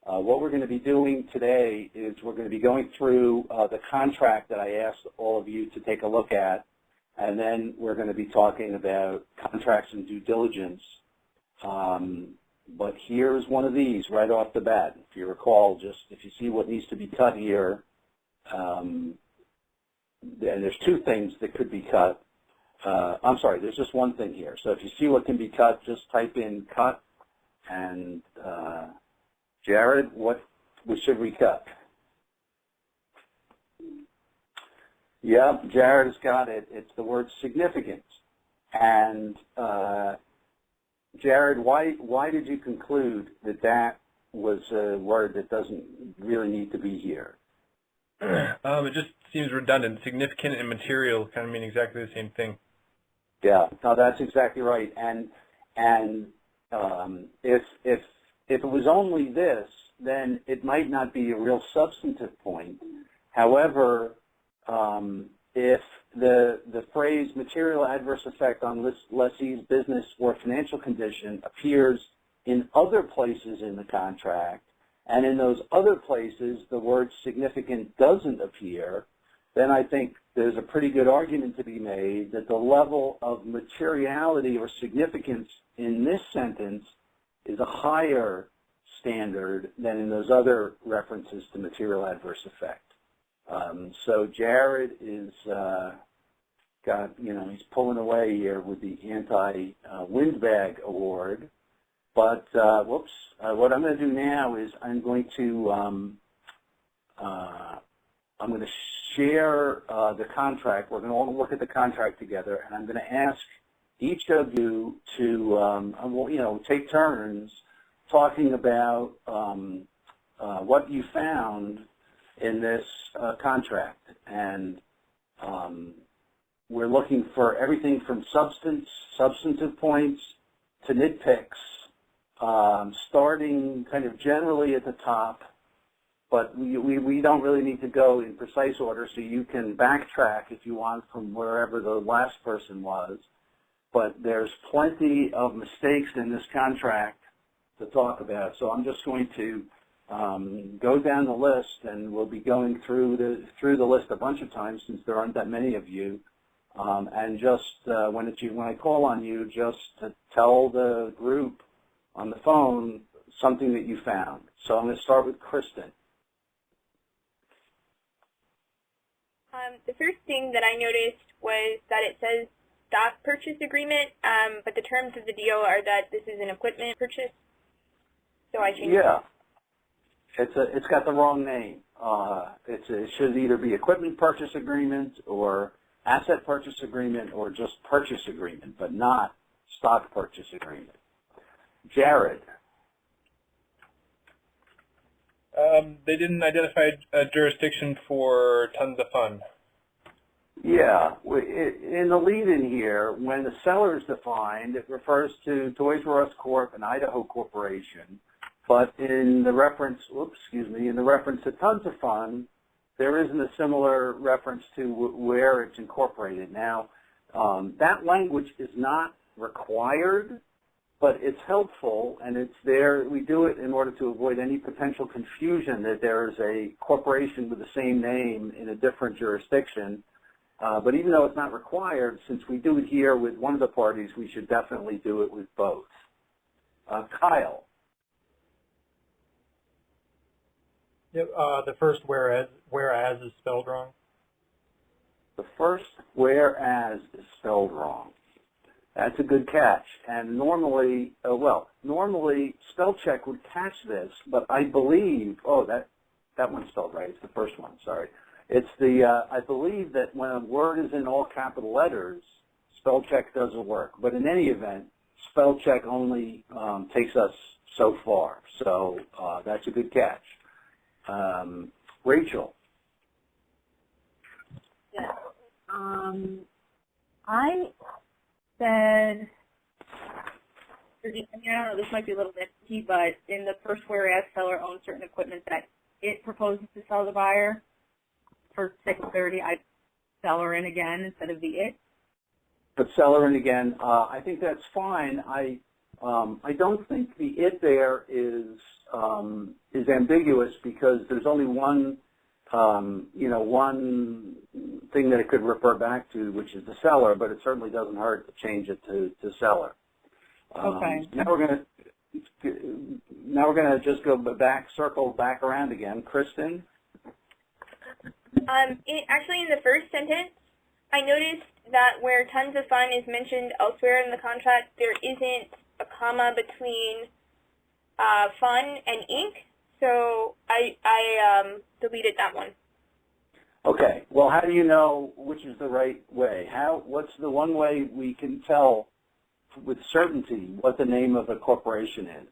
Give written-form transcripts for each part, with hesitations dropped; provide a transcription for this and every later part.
What we're going to be doing today is we're going to be going through the contract that I asked all of you to take a look at, and then we're going to be talking about contracts and due diligence. But here's one of these right off the bat. If you recall, just if you see what needs to be cut here, and there's two things that could be cut. I'm sorry, there's just one thing here. So if you see what can be cut, just type in cut. And Jared, what should we cut? Yep, Jared has got it. It's the word significant. And Jared, why did you conclude that that was a word that doesn't really need to be here? It just seems redundant. Significant and material kind of mean exactly the same thing. Yeah, no, that's exactly right. And if it was only this, then it might not be a real substantive point. However, if the phrase material adverse effect on lessee's business or financial condition appears in other places in the contract, and in those other places the word significant doesn't appear, then I think there's a pretty good argument to be made that the level of materiality or significance in this sentence is a higher standard than in those other references to material adverse effect. So Jared is he's pulling away here with the anti-windbag award. But what I'm going to do now is I'm going to share the contract. We're going to all look at the contract together, and I'm going to ask each of you to take turns talking about what you found in this contract. And we're looking for everything from substantive points to nitpicks, starting kind of generally at the top. But we don't really need to go in precise order, so you can backtrack if you want from wherever the last person was. But there's plenty of mistakes in this contract to talk about. So I'm just going to go down the list, and we'll be going through the list a bunch of times since there aren't that many of you. And just when I call on you, just to tell the group on the phone something that you found. So I'm going to start with Kristen. The first thing that I noticed was that it says stock purchase agreement, but the terms of the deal are that this is an equipment purchase. So I changed it. It's got the wrong name. It should either be equipment purchase agreement or asset purchase agreement or just purchase agreement, but not stock purchase agreement. Jared. They didn't identify a jurisdiction for tons of fun. Yeah, in the lead-in here, when the seller is defined, it refers to Toys R Us Corp. And Idaho Corporation. But in the reference, in the reference to tons of fun, there isn't a similar reference to where it's incorporated. Now, that language is not required, but it's helpful, and it's there. We do it in order to avoid any potential confusion that there is a corporation with the same name in a different jurisdiction. But even though it's not required, since we do it here with one of the parties, we should definitely do it with both. Kyle. Yep, the first whereas is spelled wrong. The first whereas is spelled wrong. That's a good catch. And normally, normally spell check would catch this, but I believe, that one's spelled right. It's the first one, sorry. It's I believe that when a word is in all capital letters, spell check doesn't work. But in any event, spell check only takes us so far. So that's a good catch. Rachel. Yeah. I said, I don't know, this might be a little bit key, but in the first whereas seller owns certain equipment that it proposes to sell the buyer, for sake of clarity, I'd seller in again instead of the it. But seller in again, I think that's fine. I don't think the it there is ambiguous because there's only one, one thing that it could refer back to, which is the seller, but it certainly doesn't hurt to change it to seller. Okay. Now we're gonna just circle back around again. Kristen? Actually, in the first sentence, I noticed that where tons of fun is mentioned elsewhere in the contract, there isn't a comma between fun and ink, so I deleted that one. Okay. Well, how do you know which is the right way? What's the one way we can tell with certainty what the name of a corporation is?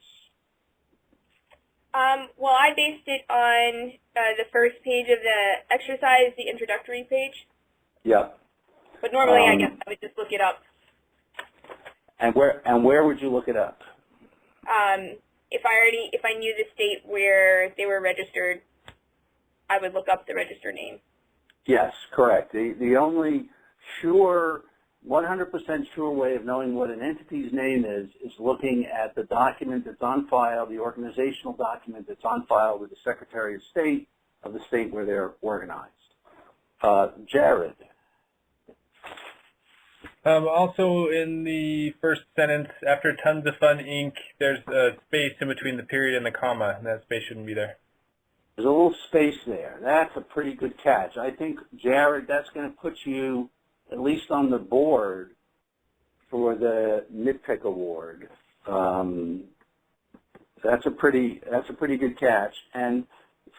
Well, I based it on the first page of the exercise, the introductory page. Yeah. But normally, I guess I would just look it up. And where would you look it up? If I knew the state where they were registered, I would look up the register name. Yes, correct. The only sure, 100% sure way of knowing what an entity's name is looking at the document that's on file, the organizational document that's on file with the Secretary of State of the state where they're organized. Jared. Also, in the first sentence, after tons of fun ink, there's a space in between the period and the comma, and that space shouldn't be there. There's a little space there. That's a pretty good catch. I think, Jared, that's going to put you at least on the board for the Nitpick Award. That's a pretty good catch. And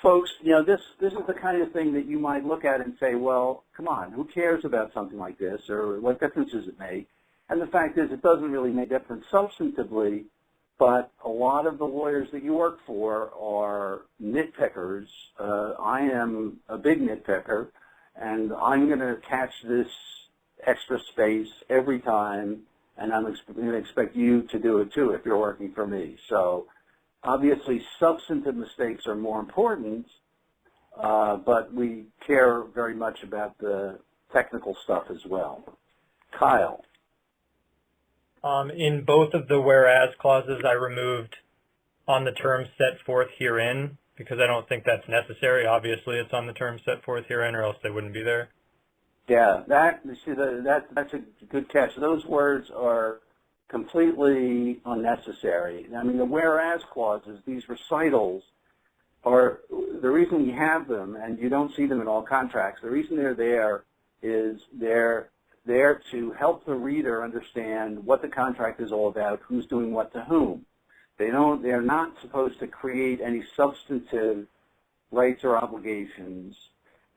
folks, this is the kind of thing that you might look at and say, well, come on, who cares about something like this, or what difference does it make? And the fact is, it doesn't really make a difference substantively, but a lot of the lawyers that you work for are nitpickers. I am a big nitpicker, and I'm going to catch this extra space every time, and I'm going to expect you to do it too if you're working for me. So obviously substantive mistakes are more important, but we care very much about the technical stuff as well. Kyle. In both of the whereas clauses, I removed on the terms set forth herein because I don't think that's necessary. Obviously, it's on the terms set forth herein, or else they wouldn't be there. Yeah, that's a good catch. Those words are completely unnecessary. I mean, the whereas clauses, these recitals, are the reason we have them, and you don't see them in all contracts. The reason they're there is they're there to help the reader understand what the contract is all about, who's doing what to whom. They're not supposed to create any substantive rights or obligations,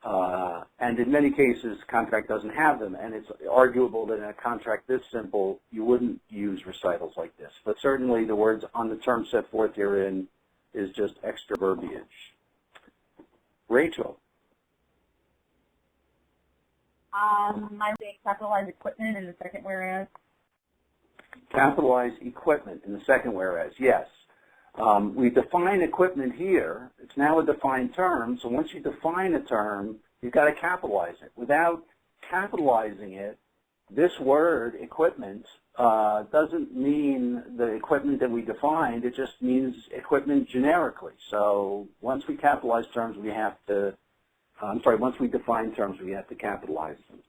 and in many cases, contract doesn't have them, and it's arguable that in a contract this simple, you wouldn't use recitals like this. But certainly the words on the term set forth herein is just extra verbiage. Rachel. My capitalized equipment in the second whereas. Capitalize equipment in the second whereas, yes. We define equipment here. It's now a defined term, so once you define a term, you've got to capitalize it. Without capitalizing it, this word, equipment, doesn't mean the equipment that we defined. It just means equipment generically. So once we capitalize terms, we have to, once we define terms, we have to capitalize them.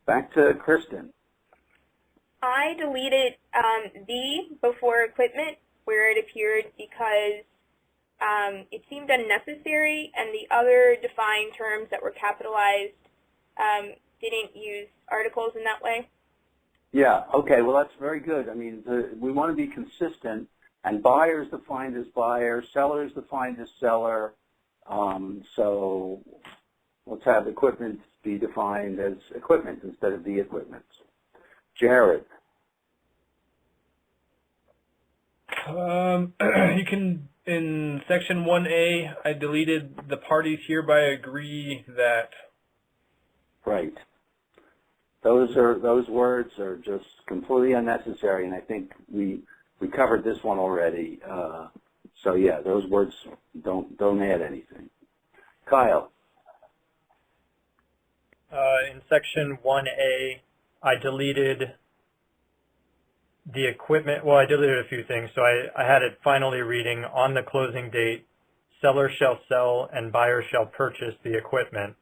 Back to Kristen. I deleted the before equipment where it appeared because it seemed unnecessary, and the other defined terms that were capitalized didn't use articles in that way. Yeah, okay, well that's very good. I mean, we want to be consistent, and buyers defined as buyer, sellers defined as seller, so let's have equipment be defined as equipment instead of the equipment. Jared. You can, in section 1A, I deleted the parties hereby agree that. Right. Those words are just completely unnecessary, and I think we covered this one already. So yeah, those words don't add anything. Kyle. In section 1A, I deleted the equipment. Well, I deleted a few things. So I had it finally reading on the closing date, seller shall sell and buyer shall purchase the equipment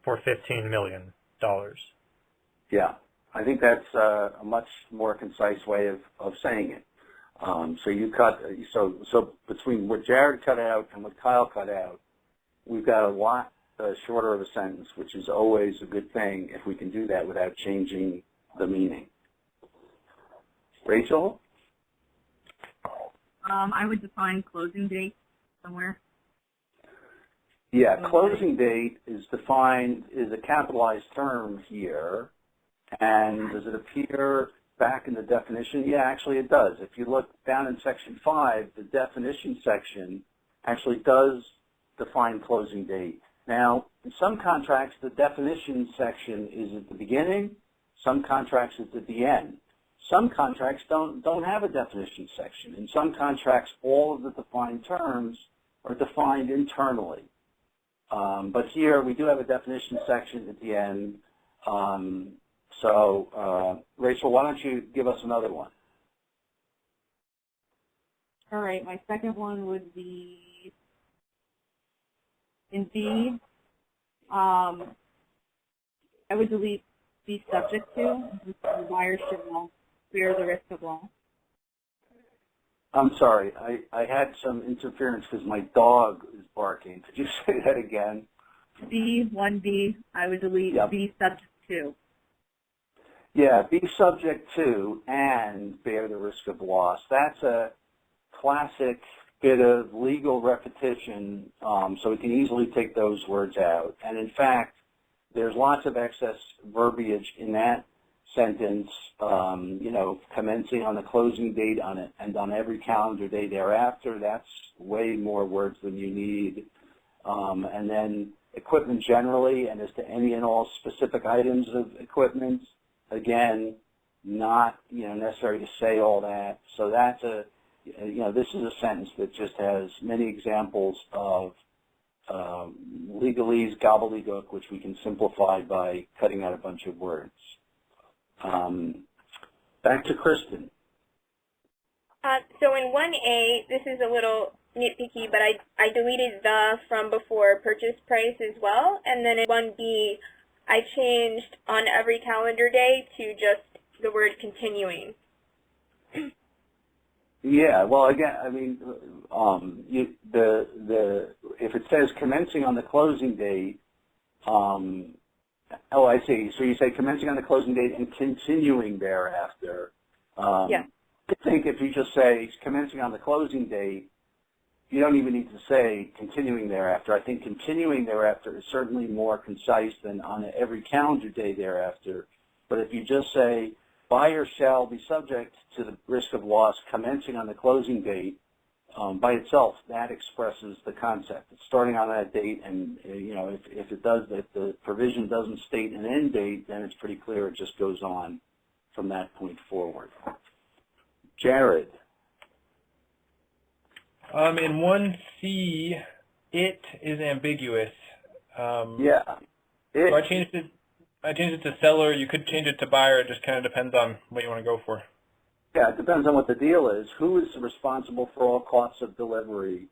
for $15 million. Yeah, I think that's a much more concise way of saying it. So you cut, so between what Jared cut out and what Kyle cut out, we've got a lot shorter of a sentence, which is always a good thing if we can do that without changing the meaning. Rachel? I would define closing date somewhere. Yeah, closing date is defined, is a capitalized term here, and does it appear back in the definition? Yeah, actually it does. If you look down in section 5, the definition section actually does define closing date. Now, in some contracts, the definition section is at the beginning, some contracts it's at the end. Some contracts don't have a definition section. In some contracts, all of the defined terms are defined internally. But here we do have a definition section at the end. Rachel, why don't you give us another one? All right, my second one would be in B. I would delete be subject to. The buyer should not bear the risk of loss. I'm sorry, I had some interference because my dog is barking. Could you say that again? B, 1B, I would delete be subject to. Yeah, be subject to and bear the risk of loss. That's a classic bit of legal repetition, so we can easily take those words out. And in fact, there's lots of excess verbiage in that sentence, commencing on the closing date on it and on every calendar day thereafter. That's way more words than you need. And then equipment generally, and as to any and all specific items of equipment, again, not necessary to say all that. So that's this is a sentence that just has many examples of legalese, gobbledygook, which we can simplify by cutting out a bunch of words. Back to Kristen. So in 1A, this is a little nitpicky, but I deleted the from before purchase price as well. And then in 1B, I changed on every calendar day to just the word continuing. Yeah, well, again, I mean, if it says commencing on the closing date, oh, I see. So you say commencing on the closing date and continuing thereafter. Yeah. I think if you just say commencing on the closing date, you don't even need to say continuing thereafter. I think continuing thereafter is certainly more concise than on every calendar day thereafter. But if you just say buyer shall be subject to the risk of loss commencing on the closing date, by itself, that expresses the concept. It's starting on that date, and if the provision doesn't state an end date, then it's pretty clear it just goes on from that point forward. Jared. In 1C, it is ambiguous. Yeah. So I changed it to seller. You could change it to buyer. It just kind of depends on what you want to go for. Yeah, it depends on what the deal is. Who is responsible for all costs of delivery?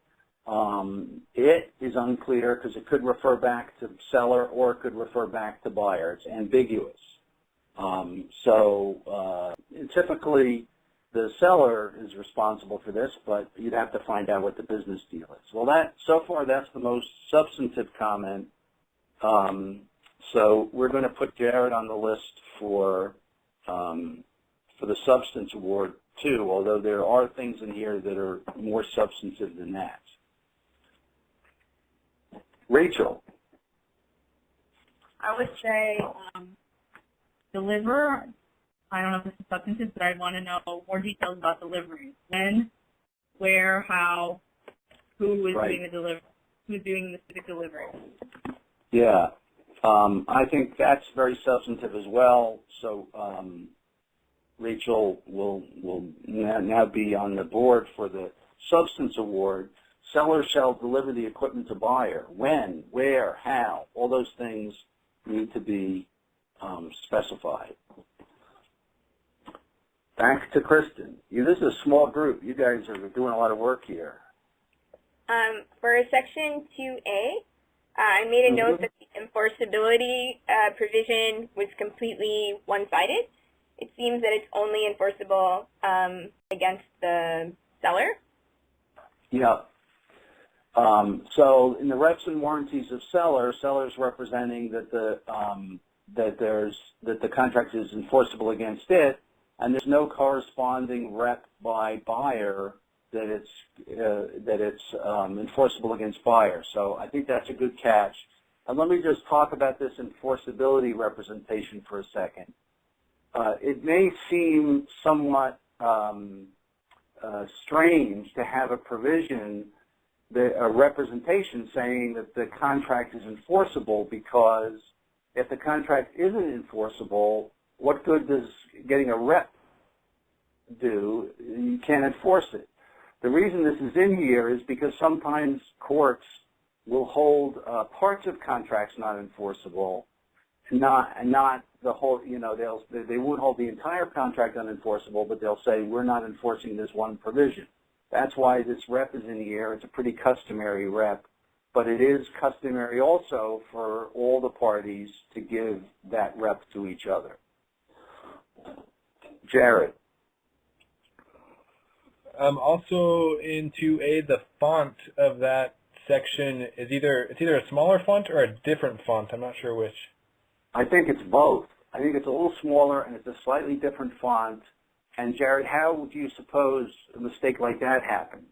It is unclear because it could refer back to seller or it could refer back to buyer. It's ambiguous. Typically, the seller is responsible for this, but you'd have to find out what the business deal is. Well, so far that's the most substantive comment. So we're going to put Jared on the list for the substance award too, although there are things in here that are more substantive than that. Rachel. I would say deliver. I don't know if this is substantive, but I want to know more details about delivery. When, where, how, who is doing the delivery, who's doing the specific delivery. Yeah, I think that's very substantive as well. So Rachel will now be on the board for the substance award. Seller shall deliver the equipment to buyer. When, where, how, all those things need to be specified. Back to Kristen. This is a small group. You guys are doing a lot of work here. For Section 2A, I made a note that the enforceability provision was completely one-sided. It seems that it's only enforceable against the seller. Yeah. So in the reps and warranties of sellers representing that the contract is enforceable against it, and there's no corresponding rep by buyer that it's enforceable against buyer. So I think that's a good catch. And let me just talk about this enforceability representation for a second. It may seem somewhat strange to have a provision, a representation saying that the contract is enforceable, because if the contract isn't enforceable, what good does getting a rep do? You can't enforce it. The reason this is in here is because sometimes courts will hold parts of contracts not enforceable, not the whole, they won't hold the entire contract unenforceable, but they'll say we're not enforcing this one provision. That's why this rep is in here. It's a pretty customary rep, but it is customary also for all the parties to give that rep to each other. Jared. Also in 2A, the font of that section is either a smaller font or a different font. I'm not sure which. I think it's both. I think it's a little smaller and it's a slightly different font. And Jared, how would you suppose a mistake like that happens?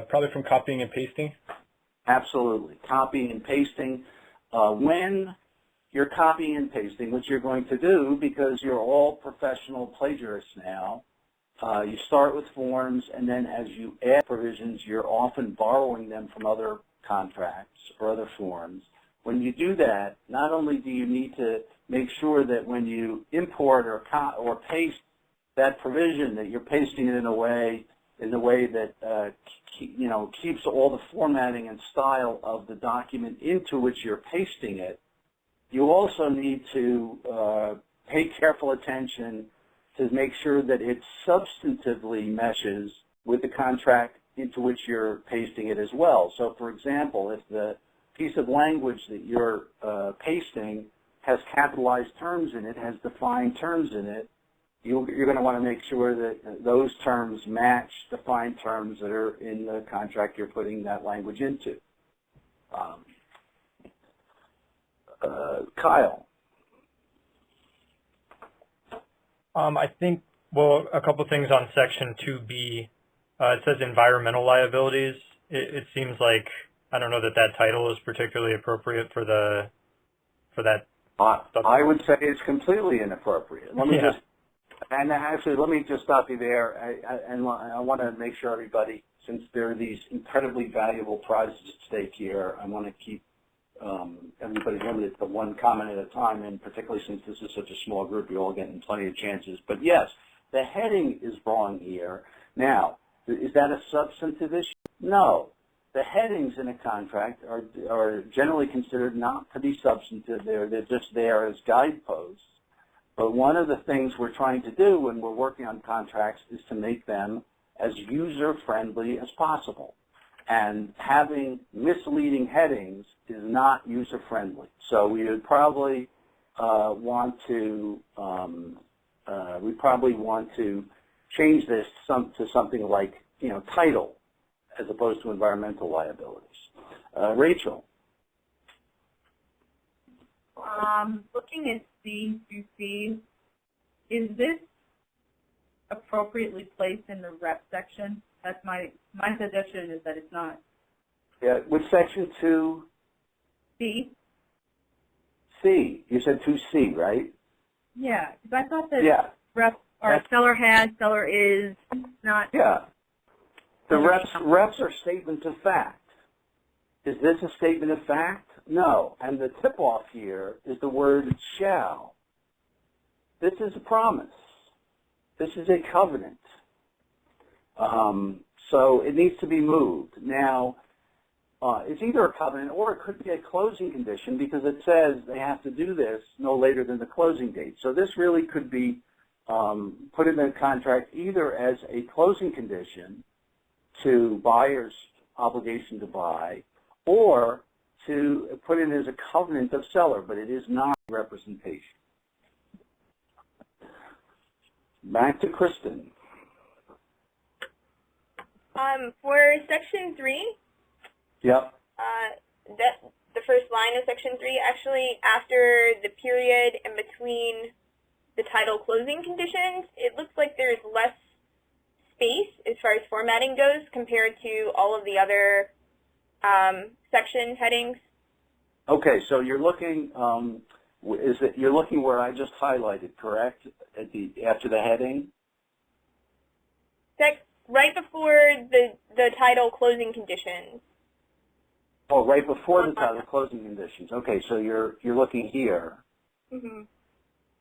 Probably from copying and pasting. Absolutely, copying and pasting. When you're copying and pasting, which you're going to do because you're all professional plagiarists now, you start with forms, and then as you add provisions, you're often borrowing them from other contracts or other forms. When you do that, not only do you need to make sure that when you import or paste that provision, that you're pasting it in a way that keeps all the formatting and style of the document into which you're pasting it. You also need to pay careful attention to make sure that it substantively meshes with the contract into which you're pasting it as well. So, for example, if the piece of language that you're pasting has capitalized terms in it, has defined terms in it, you're going to want to make sure that those terms match defined terms that are in the contract you're putting that language into. Kyle. I think, well, a couple things on Section 2B. It says environmental liabilities. It seems like, I don't know that that title is particularly appropriate for that. I would say it's completely inappropriate. Let me let me just stop you there. I want to make sure everybody, since there are these incredibly valuable prizes at stake here, I want to keep everybody limited to one comment at a time, and particularly since this is such a small group, you're all getting plenty of chances. But yes, the heading is wrong here. Now, is that a substantive issue? No. The headings in a contract are generally considered not to be substantive. They're just there as guideposts. But one of the things we're trying to do when we're working on contracts is to make them as user-friendly as possible. And having misleading headings is not user-friendly. So we would probably want to change this to something like, title, as opposed to environmental liabilities. Rachel. Looking at C2C, is this appropriately placed in the rep section? That's my suggestion is that it's not. Yeah, with Section 2? C. C. You said 2C, right? Yeah, because I thought that rep or seller has, seller is not. Yeah. The reps are statements of fact. Is this a statement of fact? No. And the tip-off here is the word shall. This is a promise. This is a covenant. So it needs to be moved. Now, it's either a covenant or it could be a closing condition because it says they have to do this no later than the closing date. So this really could be put in the contract either as a closing condition to buyer's obligation to buy, or to put it as a covenant of seller, but it is not representation. Back to Kristen. For section 3, Yep. the first line of section 3, actually after the period and between the title closing conditions, it looks like there's less space as far as formatting goes compared to all of the other section headings. Okay, so you're looking, you're looking where I just highlighted, correct? After the heading? Right before the title closing conditions. Oh, right before the title closing conditions. Okay, so you're looking here, Mm-hmm.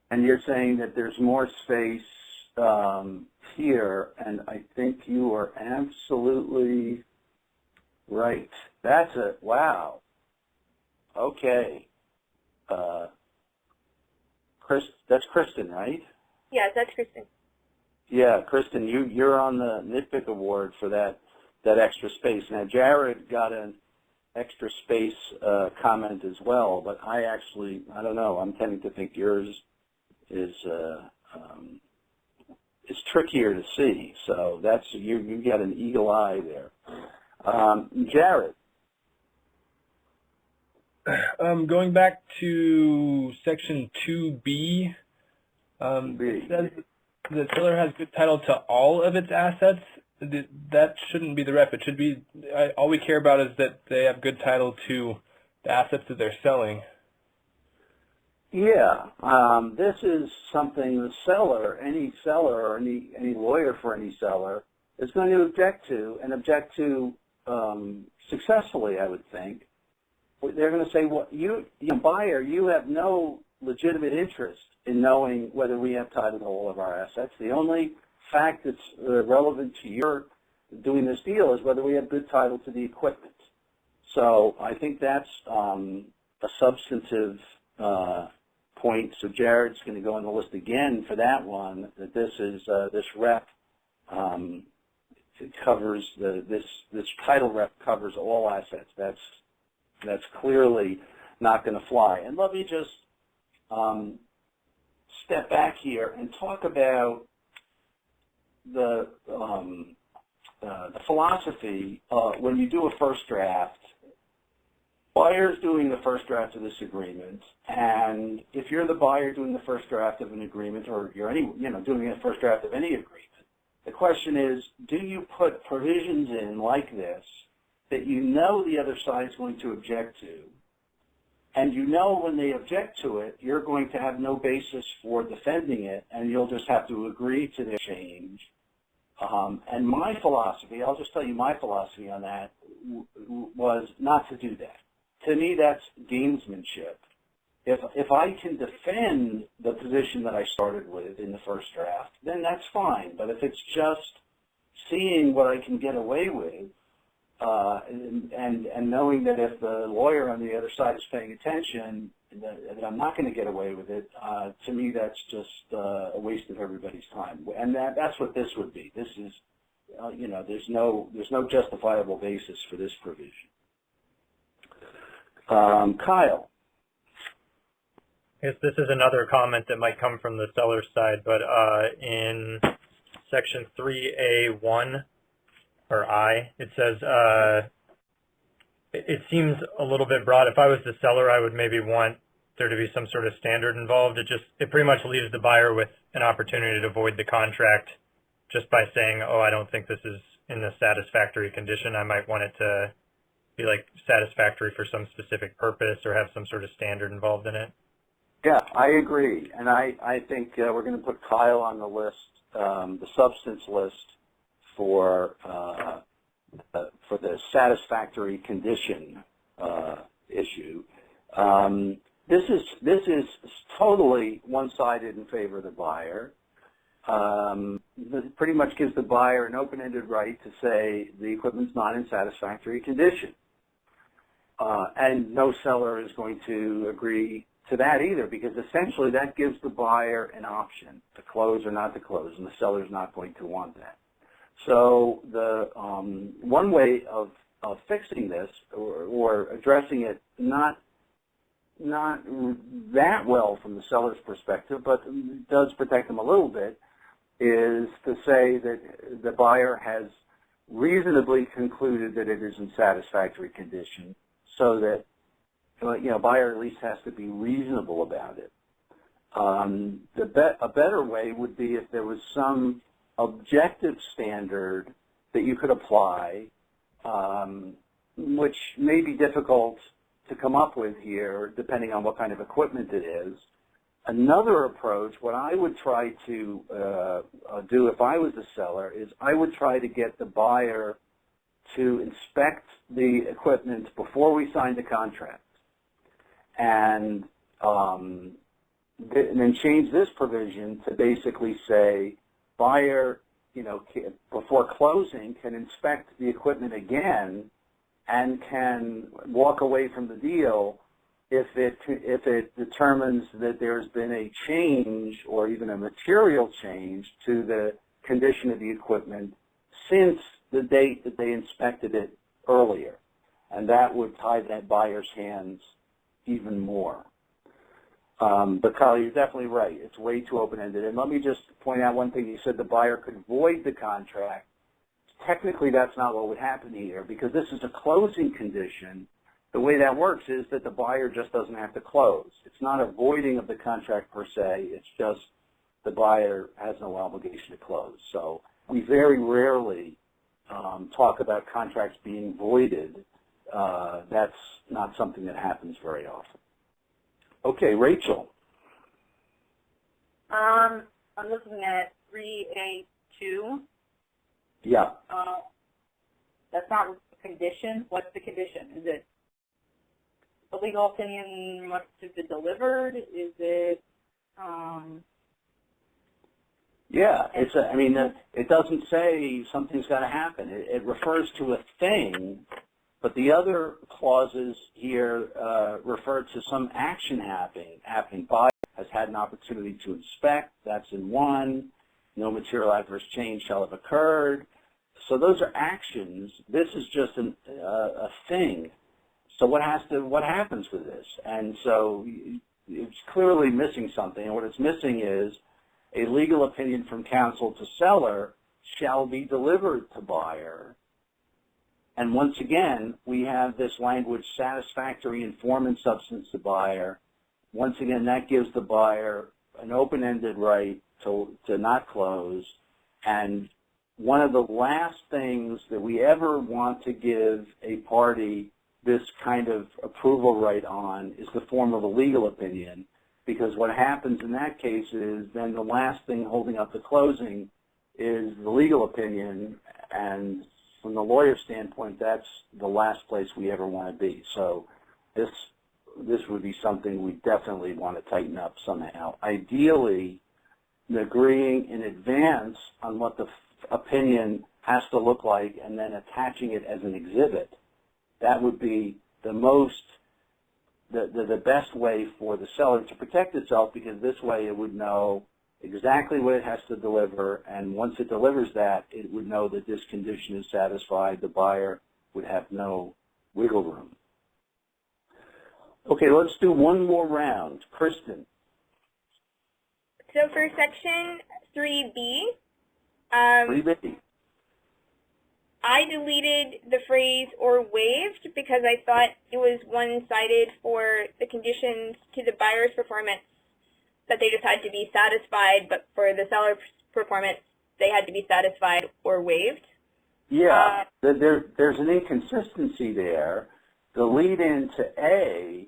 and you're saying that there's more space here, and I think you are absolutely right. That's it. Wow. Okay. That's Kristen, right? Yes, that's Kristen. Yeah, Kristen, you're on the Nitpick Award for that extra space. Now, Jared got an extra space comment as well, but I don't know. I'm tending to think yours is trickier to see. So that's you got an eagle eye there. Jared. Going back to section 2B, it says the seller has good title to all of its assets. That shouldn't be the rep. It should be, all we care about is that they have good title to the assets that they're selling. Yeah, this is something the seller, any seller or any lawyer for any seller is going to object to, and object to successfully, I would think. They're going to say, well, you buyer, you have no legitimate interest in knowing whether we have title to all of our assets. The only fact that's relevant to your doing this deal is whether we have good title to the equipment. So I think that's a substantive point. So Jared's going to go on the list again for that one. That this is this rep covers this title rep covers all assets. That's clearly not going to fly. And let me just step back here and talk about the philosophy when you do a first draft. Buyer's doing the first draft of this agreement, and if you're the buyer doing the first draft of an agreement, or you're doing the first draft of any agreement, the question is, do you put provisions in like this that you know the other side is going to object to, and you know when they object to it, you're going to have no basis for defending it, and you'll just have to agree to their change. And my philosophy, I'll just tell you my philosophy on that, was not to do that. To me, that's gamesmanship. If I can defend the position that I started with in the first draft, then that's fine. But if it's just seeing what I can get away with, and knowing that if the lawyer on the other side is paying attention, that I'm not going to get away with it, to me that's just a waste of everybody's time. And that's what this would be. This is, there's no justifiable basis for this provision. Kyle. I guess this is another comment that might come from the seller's side, but in section 3A1, or I, it says, it seems a little bit broad. If I was the seller, I would maybe want there to be some sort of standard involved. It pretty much leaves the buyer with an opportunity to void the contract just by saying, oh, I don't think this is in the satisfactory condition. I might want it to be like satisfactory for some specific purpose or have some sort of standard involved in it. Yeah, I agree. And I think we're going to put Kyle on the list, the substance list, for the satisfactory condition issue. This is totally one-sided in favor of the buyer. It pretty much gives the buyer an open-ended right to say the equipment's not in satisfactory condition, and no seller is going to agree to that either, because essentially that gives the buyer an option to close or not to close, and the seller's not going to want that. So the one way of fixing this or addressing it not that well from the seller's perspective, but does protect them a little bit, is to say that the buyer has reasonably concled that it is in satisfactory condition, so that buyer at least has to be reasonable about it. A better way would be if there was some objective standard that you could apply, which may be difficult to come up with here, depending on what kind of equipment it is. Another approach, what I would try to do if I was the seller, is I would try to get the buyer to inspect the equipment before we sign the contract, and then change this provision to basically say, buyer, before closing, can inspect the equipment again and can walk away from the deal if it determines that there's been a change or even a material change to the condition of the equipment since the date that they inspected it earlier. And that would tie that buyer's hands even more. But Kyle, you're definitely right. It's way too open-ended. And let me just point out one thing. You said the buyer could void the contract. Technically, that's not what would happen here, because this is a closing condition. The way that works is that the buyer just doesn't have to close. It's not a voiding of the contract per se. It's just the buyer has no obligation to close. So we very rarely talk about contracts being voided. That's not something that happens very often. Okay, Rachel. I'm looking at 3A2. Yeah. That's not a condition. What's the condition? Is it the legal opinion must have been delivered? Is it? Yeah, it doesn't say something's got to happen. It refers to a thing, but the other clauses here refer to some action happening. Buyer has had an opportunity to inspect. That's in 1. No material adverse change shall have occurred. So those are actions. This is just a thing. So what happens with this? And so it's clearly missing something. And what it's missing is a legal opinion from counsel to seller shall be delivered to buyer. And once again, we have this language, satisfactory in form and substance to buyer. Once again, that gives the buyer an open-ended right to not close. And one of the last things that we ever want to give a party this kind of approval right on is the form of a legal opinion, because what happens in that case is then the last thing holding up the closing is the legal opinion, and from the lawyer's standpoint, that's the last place we ever want to be. So this would be something we definitely want to tighten up somehow. Ideally, agreeing in advance on what the opinion has to look like and then attaching it as an exhibit. That would be the best way for the seller to protect itself, because this way it would know exactly what it has to deliver, and once it delivers that, it would know that this condition is satisfied. The buyer would have no wiggle room. Okay, let's do one more round. Kristen. So for section 3B, 3B. I deleted the phrase "or waived" because I thought it was one-sided for the conditions to the buyer's performance, that they just had to be satisfied, but for the seller's performance, they had to be satisfied or waived. Yeah, there's an inconsistency there. The lead into A,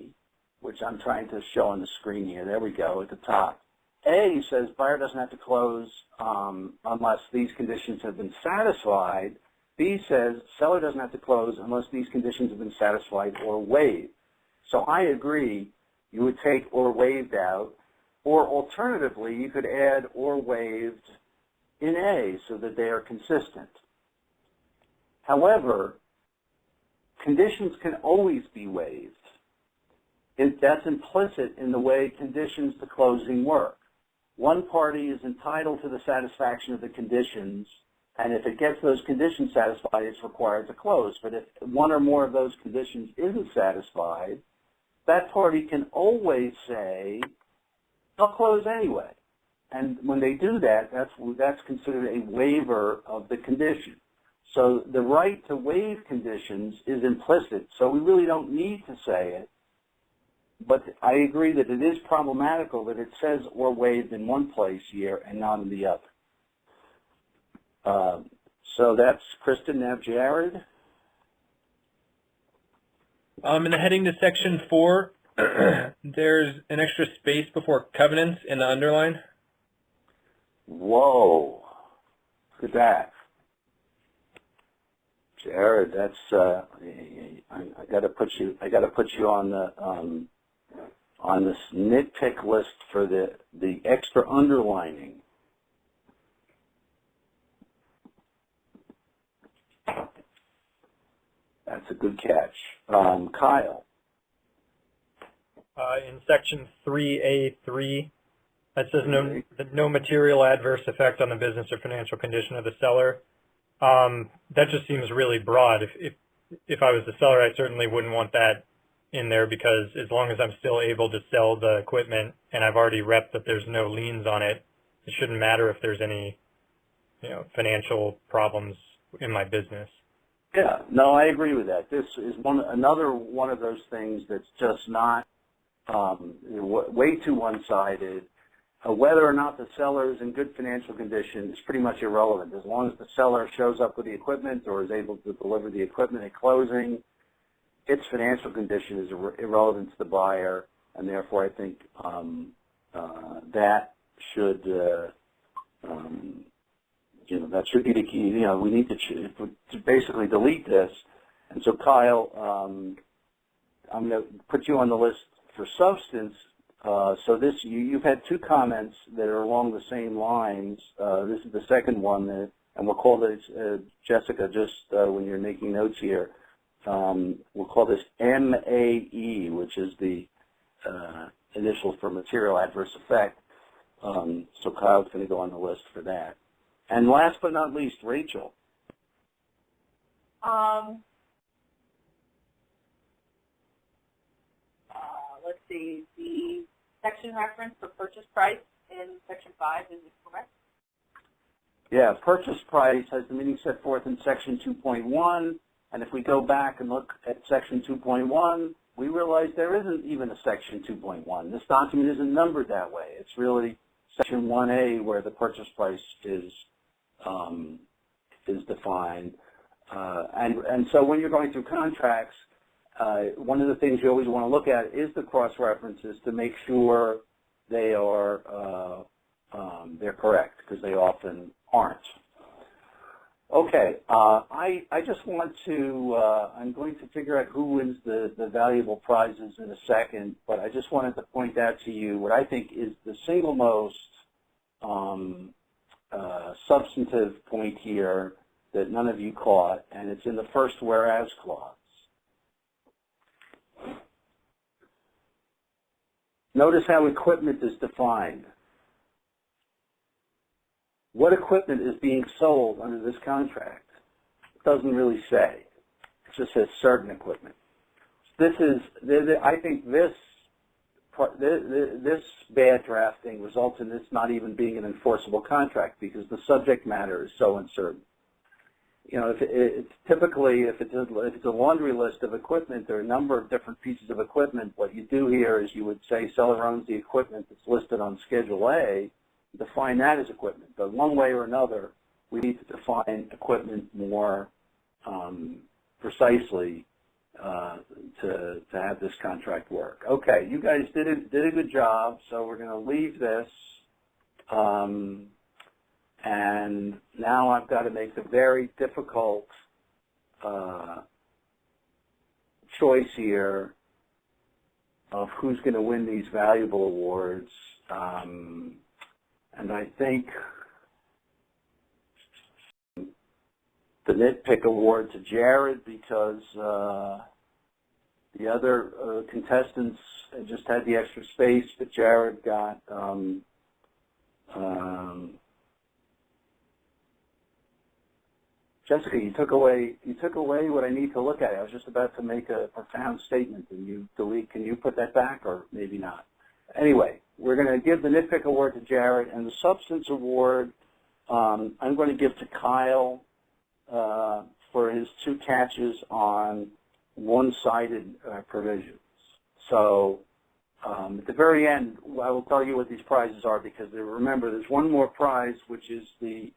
which I'm trying to show on the screen here, there we go, at the top. A says buyer doesn't have to close unless these conditions have been satisfied. B says seller doesn't have to close unless these conditions have been satisfied or waived. So I agree, you would take "or waived" out, or alternatively, you could add "or waived" in A so that they are consistent. However, conditions can always be waived. That's implicit in the way conditions to closing work. One party is entitled to the satisfaction of the conditions And if it gets those conditions satisfied, it's required to close. But if one or more of those conditions isn't satisfied, that party can always say, they'll close anyway. And when they do that, that's considered a waiver of the condition. So the right to waive conditions is implicit, so we really don't need to say it. But I agree that it is problematical that it says or waived in one place here and not in the other. So that's Kristen. Now Jared. In the heading to section 4, there's an extra space before covenants in the underline. Whoa, look at that. Jared, that's I got to put you on this nitpick list for the extra underlining. That's a good catch. Kyle. In section 3A3, it says no material adverse effect on the business or financial condition of the seller. That just seems really broad. If I was the seller, I certainly wouldn't want that in there, because as long as I'm still able to sell the equipment and I've already repped that there's no liens on it, it shouldn't matter if there's any, financial problems in my business. Yeah, no, I agree with that. This is another one of those things that's just not way too one-sided. Whether or not the seller is in good financial condition is pretty much irrelevant. As long as the seller shows up with the equipment or is able to deliver the equipment at closing, its financial condition is irrelevant to the buyer, and therefore I think that should, that should be the key. We need to basically delete this. And so, Kyle, I'm going to put you on the list for substance. So this, you've had two comments that are along the same lines. This is the second one, and we'll call this, Jessica, just when you're making notes here, we'll call this MAE, which is the initial for material adverse effect. So Kyle's going to go on the list for that. And last but not least, Rachel. Let's see, the section reference for purchase price in section 5, is it correct? Yeah, purchase price has the meaning set forth in section 2.1, and if we go back and look at section 2.1, we realize there isn't even a section 2.1. This document isn't numbered that way. It's really section 1A where the purchase price is defined. And so when you're going through contracts, one of the things you always want to look at is the cross-references to make sure they are they're correct, because they often aren't. Okay, I just want to, I'm going to figure out who wins the valuable prizes in a second, but I just wanted to point out to you what I think is the single most substantive point here that none of you caught, and it's in the first whereas clause. Notice how equipment is defined. What equipment is being sold under this contract? It doesn't really say. It just says certain equipment. This is, I think this bad drafting results in this not even being an enforceable contract, because the subject matter is so uncertain. Typically, if it's a laundry list of equipment, there are a number of different pieces of equipment. What you do here is you would say seller owns the equipment that's listed on Schedule A, define that as equipment. But one way or another, we need to define equipment more precisely to have this contract work. Okay, you guys did a good job, so we're going to leave this. And now I've got to make the very difficult choice here of who's going to win these valuable awards. And I think the nitpick award to Jared, because the other contestants just had the extra space, but Jared got Jessica, you took away what I need to look at. I was just about to make a profound statement, and you delete. Can you put that back, or maybe not? Anyway, we're going to give the nitpick award to Jared, and the substance award I'm going to give to Kyle for his 2 catches on one-sided provisions. So at the very end, I will tell you what these prizes are, because remember, there's one more prize, which is the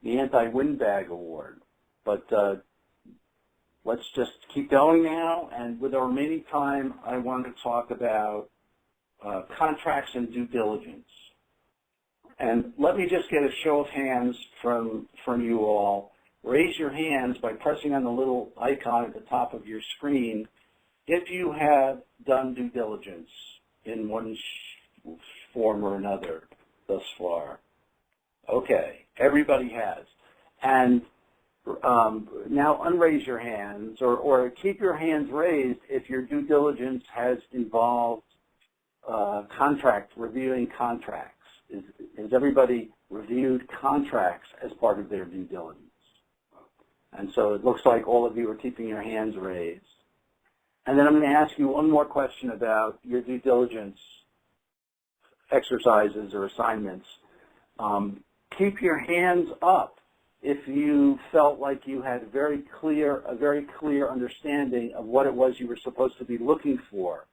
anti-windbag award. But let's just keep going now, and with our remaining time, I want to talk about contracts and due diligence. And let me just get a show of hands from you all. Raise your hands by pressing on the little icon at the top of your screen if you have done due diligence in one form or another thus far. Okay, everybody has. And now unraise your hands, or keep your hands raised if your due diligence has involved reviewing contracts. Has everybody reviewed contracts as part of their due diligence? And so it looks like all of you are keeping your hands raised. And then I'm going to ask you one more question about your due diligence exercises or assignments. Keep your hands up if you felt like you had a very clear understanding of what it was you were supposed to be looking for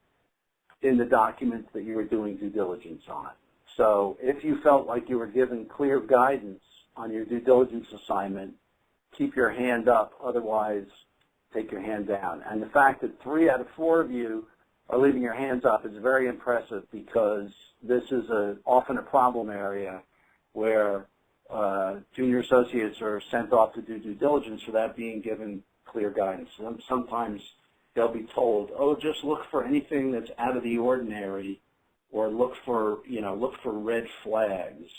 in the documents that you were doing due diligence on. So if you felt like you were given clear guidance on your due diligence assignment, keep your hand up. Otherwise, take your hand down. And the fact that 3 out of 4 of you are leaving your hands up is very impressive, because this is often a problem area where junior associates are sent off to do due diligence without being given clear guidance. Sometimes they'll be told, oh, just look for anything that's out of the ordinary, or look for red flags.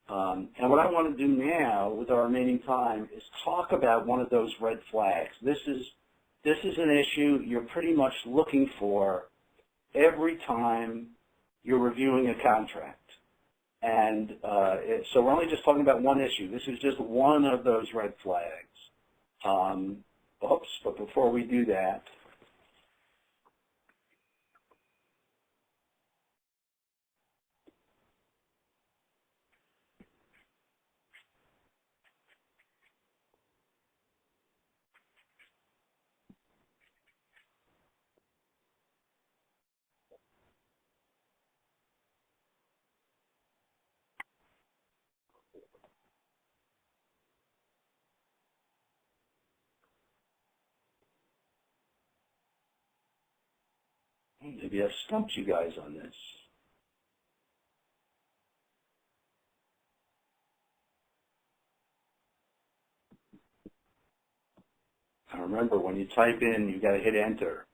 And what I want to do now with our remaining time is talk about one of those red flags. This is an issue you're pretty much looking for every time you're reviewing a contract. And so we're only just talking about one issue. This is just one of those red flags. But before we do that, maybe I've stumped you guys on this. Now remember, when you type in, you got to hit enter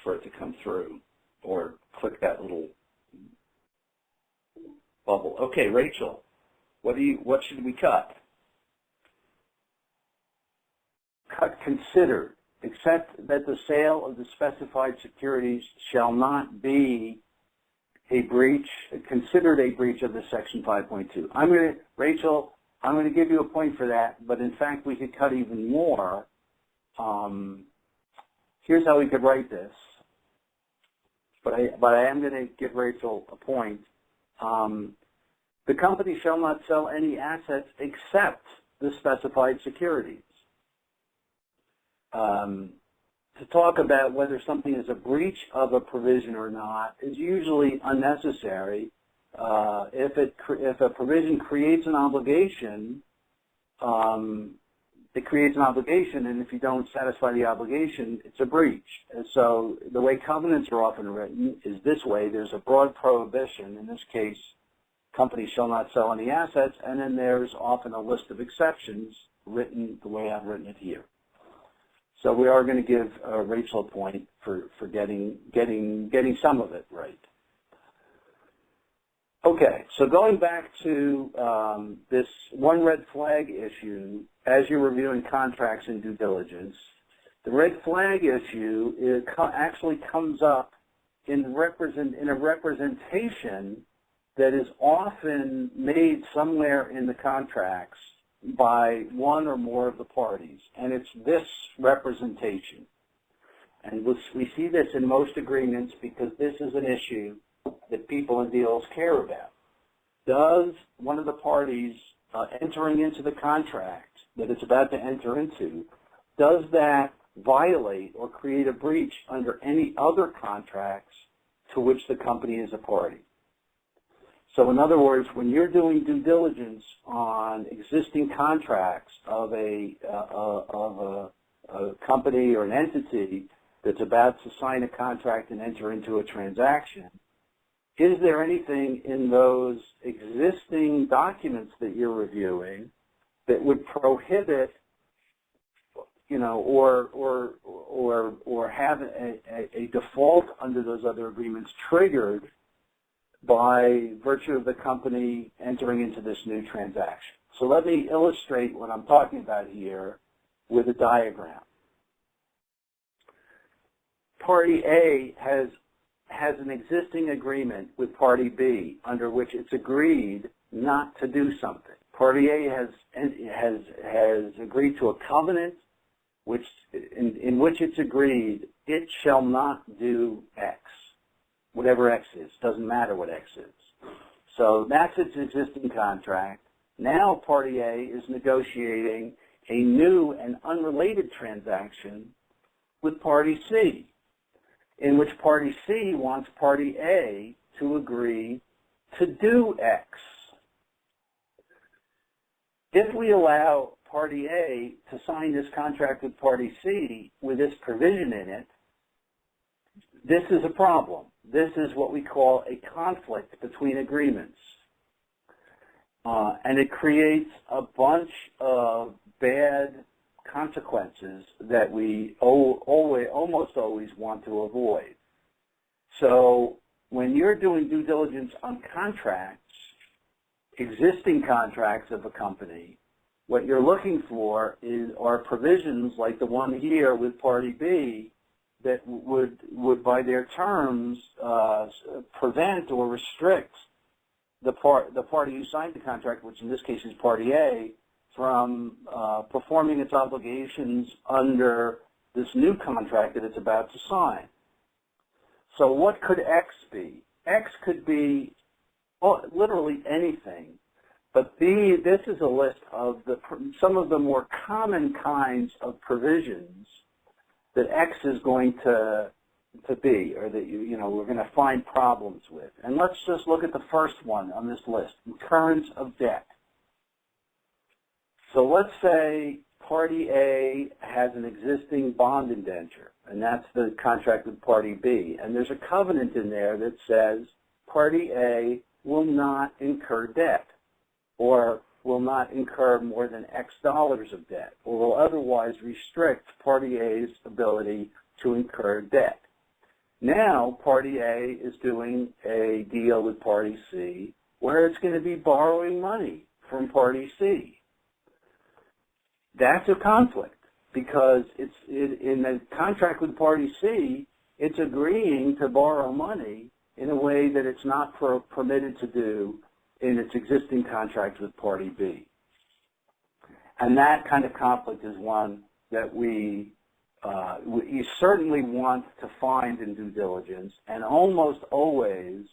for it to come through, or click that little bubble. Okay, Rachel, what should we cut? Cut considered, except that the sale of the specified securities shall not be considered a breach of the Section 5.2. Rachel, I'm going to give you a point for that, but in fact we could cut even more. Here's how we could write this, but I am going to give Rachel a point. The company shall not sell any assets except the specified securities. To talk about whether something is a breach of a provision or not is usually unnecessary. If a provision creates an obligation, it creates an obligation, and if you don't satisfy the obligation, it's a breach. And so the way covenants are often written is this way. There's a broad prohibition. In this case, companies shall not sell any assets, and then there's often a list of exceptions written the way I've written it here. So we are going to give Rachel a point for getting some of it right. Okay, so going back to this one red flag issue, as you're reviewing contracts and due diligence, the red flag issue actually comes up in a representation that is often made somewhere in the contracts by one or more of the parties, and it's this representation. And we see this in most agreements because this is an issue that people in deals care about. Does one of the parties entering into the contract that it's about to enter into, does that violate or create a breach under any other contracts to which the company is a party? So in other words, when you're doing due diligence on existing contracts of a company or an entity that's about to sign a contract and enter into a transaction, is there anything in those existing documents that you're reviewing that would prohibit, or have a default under those other agreements triggered by virtue of the company entering into this new transaction? So let me illustrate what I'm talking about here with a diagram. Party A has an existing agreement with Party B under which it's agreed not to do something. Party A has agreed to a covenant in which it's agreed it shall not do X, whatever X is. Doesn't matter what X is. So that's its existing contract. Now Party A is negotiating a new and unrelated transaction with Party C, in which Party C wants Party A to agree to do X. If we allow Party A to sign this contract with Party C with this provision in it, this is a problem. This is what we call a conflict between agreements. And it creates a bunch of bad consequences that we almost always want to avoid. So when you're doing due diligence on contracts, existing contracts of a company, what you're looking for are provisions like the one here with Party B that would by their terms prevent or restrict the party who signed the contract, which in this case is Party A, from performing its obligations under this new contract that it's about to sign. So what could X be? X could be literally anything, but this is a list of some of the more common kinds of provisions that X is going to be, or that we're going to find problems with. And let's just look at the first one on this list: incurrence of debt. So let's say Party A has an existing bond indenture, and that's the contract with Party B, and there's a covenant in there that says Party A will not incur debt, or will not incur more than X dollars of debt, or will otherwise restrict Party A's ability to incur debt. Now Party A is doing a deal with Party C where it's going to be borrowing money from Party C. That's a conflict because in the contract with Party C, it's agreeing to borrow money in a way that it's not permitted to do in its existing contract with Party B. And that kind of conflict is one that we certainly want to find in due diligence, and almost always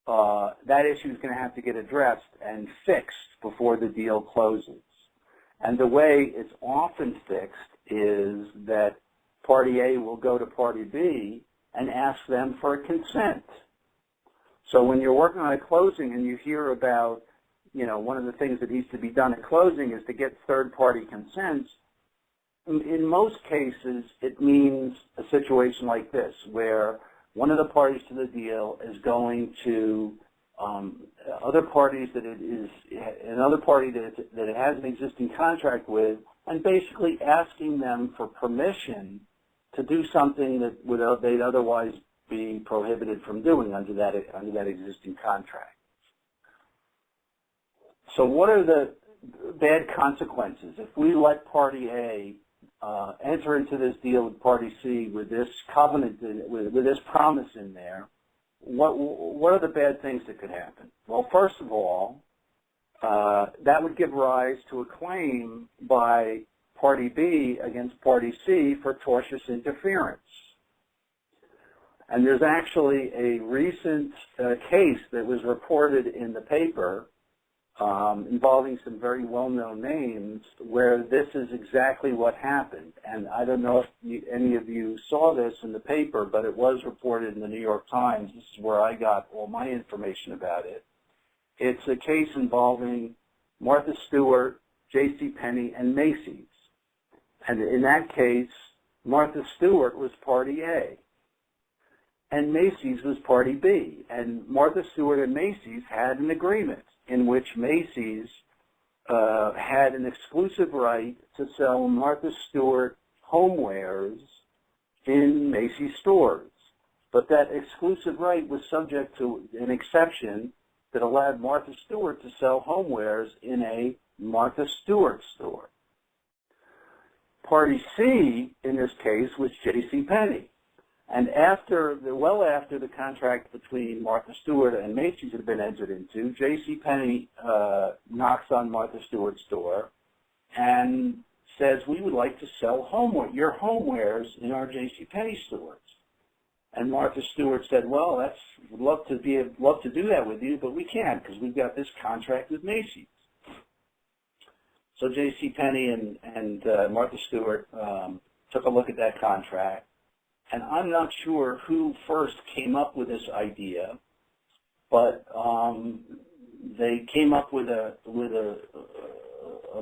that issue is going to have to get addressed and fixed before the deal closes. And the way it's often fixed is that Party A will go to Party B and ask them for a consent. So when you're working on a closing and you hear about, one of the things that needs to be done at closing is to get third-party consents, in most cases it means a situation like this, where one of the parties to the deal is going to other parties that another party that it has an existing contract with, and basically asking them for permission to do something that they'd otherwise be prohibited from doing under that existing contract. So what are the bad consequences if we let Party A enter into this deal with Party C with this covenant, with this promise in there? what are the bad things that could happen? Well, first of all, that would give rise to a claim by Party B against Party C for tortious interference. And there's actually a recent case that was reported in the paper involving some very well-known names where this is exactly what happened. And I don't know if any of you saw this in the paper, but it was reported in the New York Times. This is where I got all my information about it. It's a case involving Martha Stewart, JCPenney, and Macy's. And in that case, Martha Stewart was Party A, and Macy's was Party B. And Martha Stewart and Macy's had an agreement in which Macy's had an exclusive right to sell Martha Stewart homewares in Macy's stores. But that exclusive right was subject to an exception that allowed Martha Stewart to sell homewares in a Martha Stewart store. Party C in this case was JCPenney. And well after the contract between Martha Stewart and Macy's had been entered into, JCPenney knocks on Martha Stewart's door and says, we would like to sell your homewares in our JCPenney stores. And Martha Stewart said, well, we'd love to do that with you, but we can't because we've got this contract with Macy's. So JCPenney and Martha Stewart took a look at that contract. And I'm not sure who first came up with this idea, but they came up with a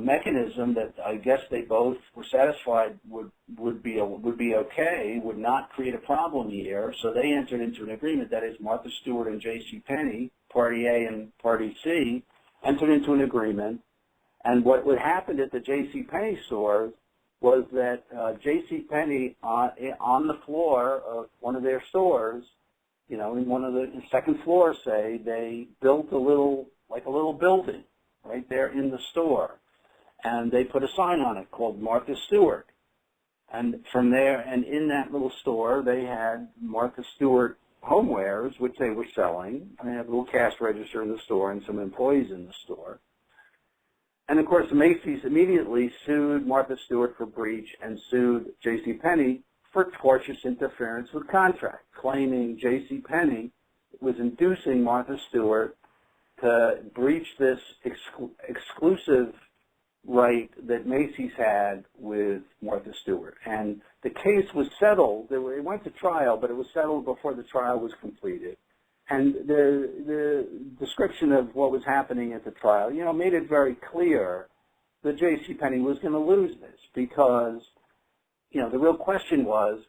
mechanism that I guess they both were satisfied would be okay, would not create a problem here. So they entered into an agreement. That is, Martha Stewart and JCPenney, Party A and Party C, entered into an agreement. And what would happen at the JCPenney stores was that JCPenney on the floor of one of their stores, in one of the second floor, say, they built a little building right there in the store. And they put a sign on it called Martha Stewart. And from there, and in that little store, they had Martha Stewart homewares, which they were selling. And they had a little cash register in the store and some employees in the store. And, of course, Macy's immediately sued Martha Stewart for breach and sued JCPenney for tortious interference with contract, claiming JCPenney was inducing Martha Stewart to breach this exclusive right that Macy's had with Martha Stewart. And the case was settled. It went to trial, but it was settled before the trial was completed. And the description of what was happening at the trial, made it very clear that JCPenney was going to lose this because, the real question was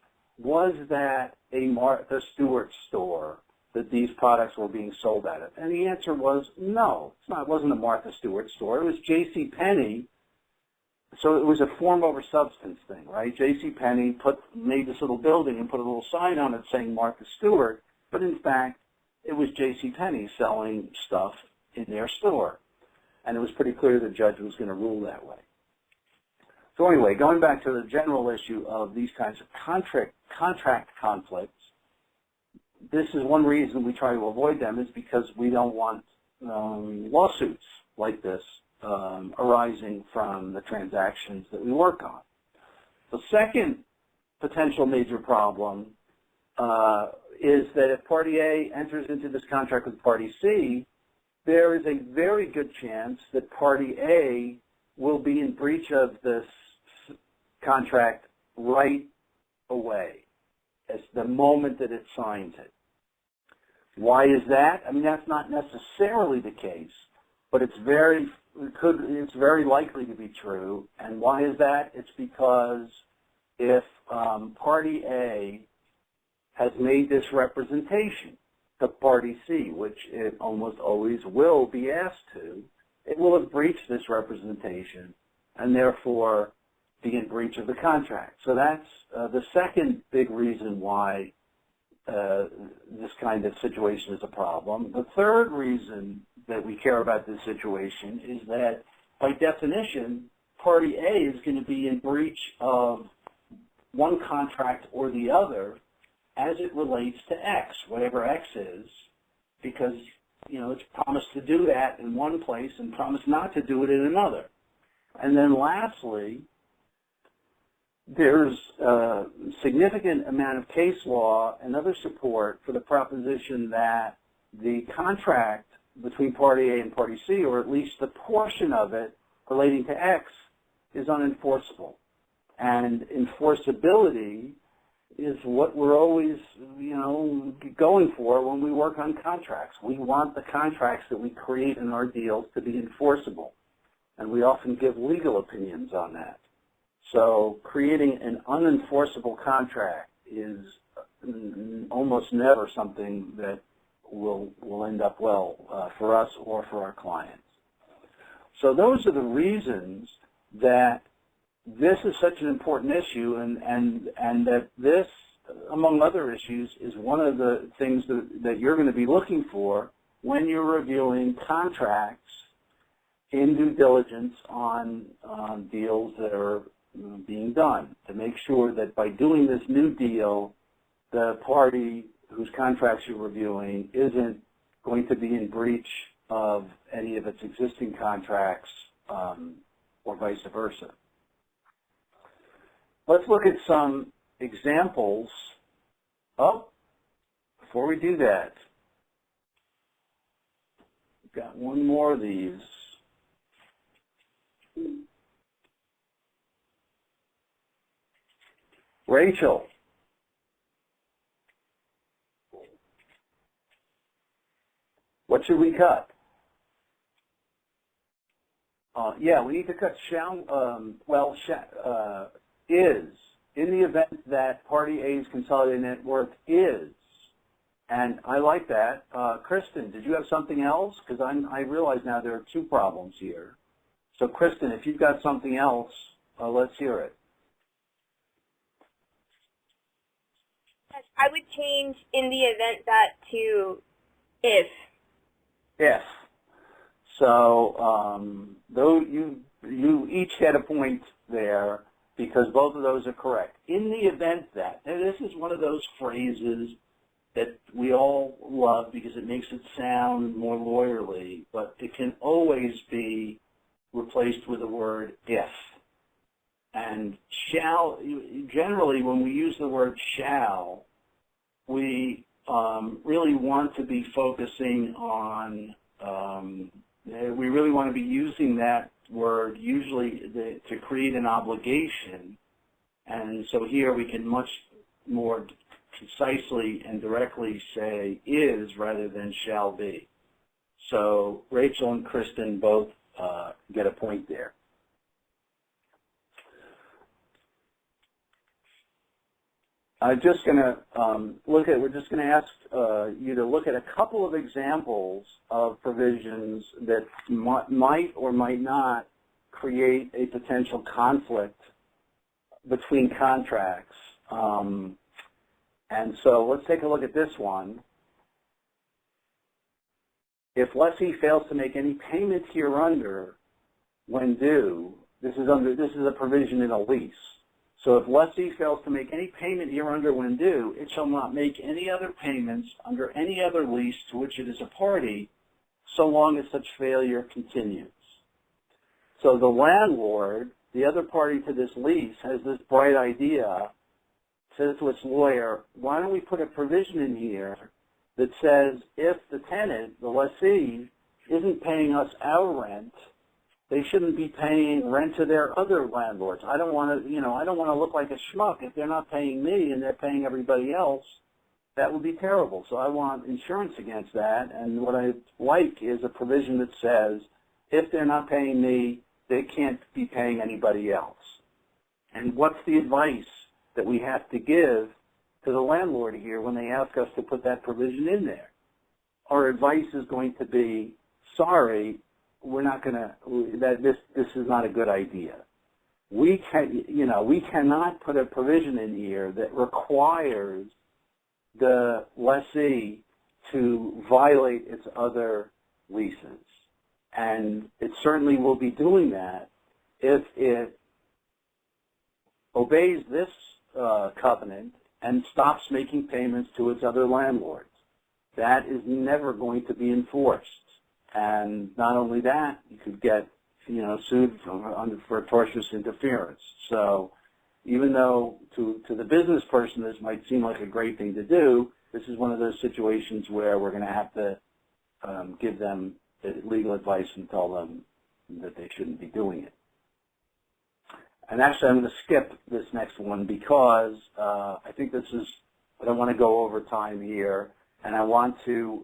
that a Martha Stewart store that these products were being sold out of? And the answer was no. It wasn't a Martha Stewart store. It was JCPenney. So it was a form over substance thing, right? JCPenney made this little building and put a little sign on it saying Martha Stewart, but in fact, it was JCPenney selling stuff in their store. And it was pretty clear the judge was going to rule that way. So anyway, going back to the general issue of these kinds of contract conflicts, this is one reason we try to avoid them, is because we don't want lawsuits like this arising from the transactions that we work on. The second potential major problem is that if Party A enters into this contract with Party C, there is a very good chance that Party A will be in breach of this contract right away, as the moment that it signs it. Why is that? I mean, that's not necessarily the case, but it's very likely to be true. And why is that? It's because if Party A has made this representation to Party C, which it almost always will be asked to, it will have breached this representation and therefore be in breach of the contract. So that's the second big reason why this kind of situation is a problem. The third reason that we care about this situation is that, by definition, Party A is going to be in breach of one contract or the other as it relates to X, whatever X is, because, you know, it's promised to do that in one place and promised not to do it in another. And then lastly, there's a significant amount of case law and other support for the proposition that the contract between Party A and Party C, or at least the portion of it relating to X, is unenforceable. And enforceability is what we're always, you know, going for when we work on contracts. We want the contracts that we create in our deals to be enforceable. And we often give legal opinions on that. So creating an unenforceable contract is almost never something that will end up well for us or for our clients. So those are the reasons that this is such an important issue, and that this, among other issues, is one of the things that you're going to be looking for when you're reviewing contracts in due diligence on deals that are being done, to make sure that by doing this new deal, the party whose contracts you're reviewing isn't going to be in breach of any of its existing contracts or vice versa. Let's look at some examples. Oh, before we do that, we've got one more of these. Rachel. What should we cut? Yeah, we need to cut is, in the event that Party A's consolidated net worth is. And I like that. Kristen, did you have something else? Because I realize now there are two problems here. So Kristen, if you've got something else, let's hear it. I would change in the event that to if. If. So though you each had a point there, because both of those are correct. In the event that, and this is one of those phrases that we all love because it makes it sound more lawyerly, but it can always be replaced with the word if. And shall, generally when we use the word shall, we really want to be focusing on, we really want to be using that word usually to create an obligation. And so here we can much more concisely and directly say is rather than shall be. So Rachel and Kristen both get a point there. I'm just going to we're just going to ask you to look at a couple of examples of provisions that might or might not create a potential conflict between contracts. And so let's take a look at this one. If lessee fails to make any payment hereunder when due, this is a provision in a lease. So if lessee fails to make any payment hereunder when due, it shall not make any other payments under any other lease to which it is a party, so long as such failure continues. So the landlord, the other party to this lease, has this bright idea, says to its lawyer, why don't we put a provision in here that says if the tenant, the lessee, isn't paying us our rent, they shouldn't be paying rent to their other landlords. I don't want to, I don't want to look like a schmuck. If they're not paying me and they're paying everybody else, that would be terrible. So I want insurance against that. And what I like is a provision that says if they're not paying me, they can't be paying anybody else. And what's the advice that we have to give to the landlord here when they ask us to put that provision in there? Our advice is going to be, sorry, we're not going to, this is not a good idea. We cannot put a provision in here that requires the lessee to violate its other leases. And it certainly will be doing that if it obeys this covenant and stops making payments to its other landlords. That is never going to be enforced. And not only that, you could get, sued for tortious interference. So even though to the business person this might seem like a great thing to do, this is one of those situations where we're going to have to give them legal advice and tell them that they shouldn't be doing it. And actually, I'm going to skip this next one because I think this is, I don't want to go over time here, and I want to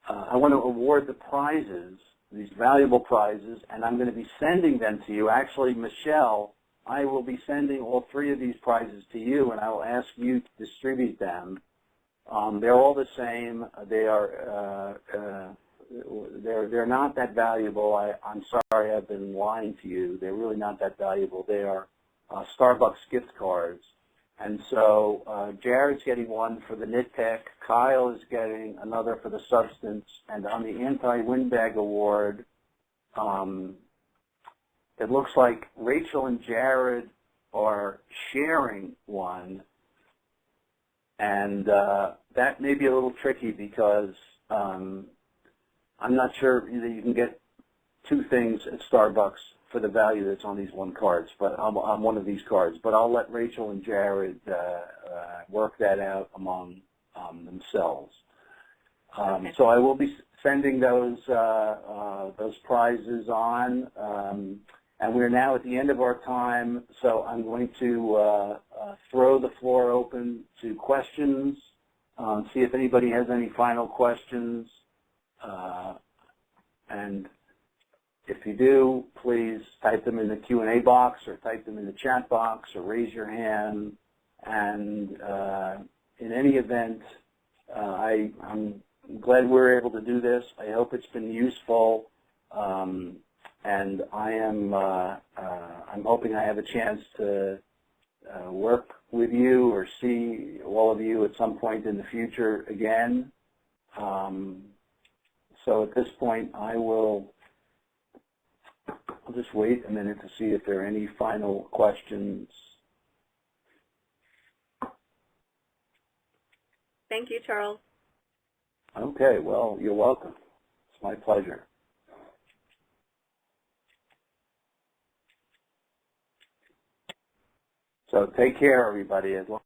award the prizes, these valuable prizes, and I'm going to be sending them to you. Actually, Michelle, I will be sending all 3 of these prizes to you, and I will ask you to distribute them. They're all the same. They are they're not that valuable. I'm sorry, I've been lying to you. They're really not that valuable. They are Starbucks gift cards. And so Jared's getting one for the Nitpick. Kyle is getting another for the Substance. And on the Anti-Windbag Award, it looks like Rachel and Jared are sharing one. And that may be a little tricky because I'm not sure that you can get 2 things at Starbucks for the value that's on these cards, but on one of these cards. But I'll let Rachel and Jared work that out among themselves. Okay. So I will be sending those prizes on, and we're now at the end of our time. So I'm going to throw the floor open to questions. See if anybody has any final questions. And if you do, please type them in the Q&A box or type them in the chat box or raise your hand. And in any event, I'm glad we were able to do this. I hope it's been useful. And I'm hoping I have a chance to work with you or see all of you at some point in the future again. So at this point, I'll just wait a minute to see if there are any final questions. Thank you, Charles. Okay, well, you're welcome. It's my pleasure. So take care, everybody. As long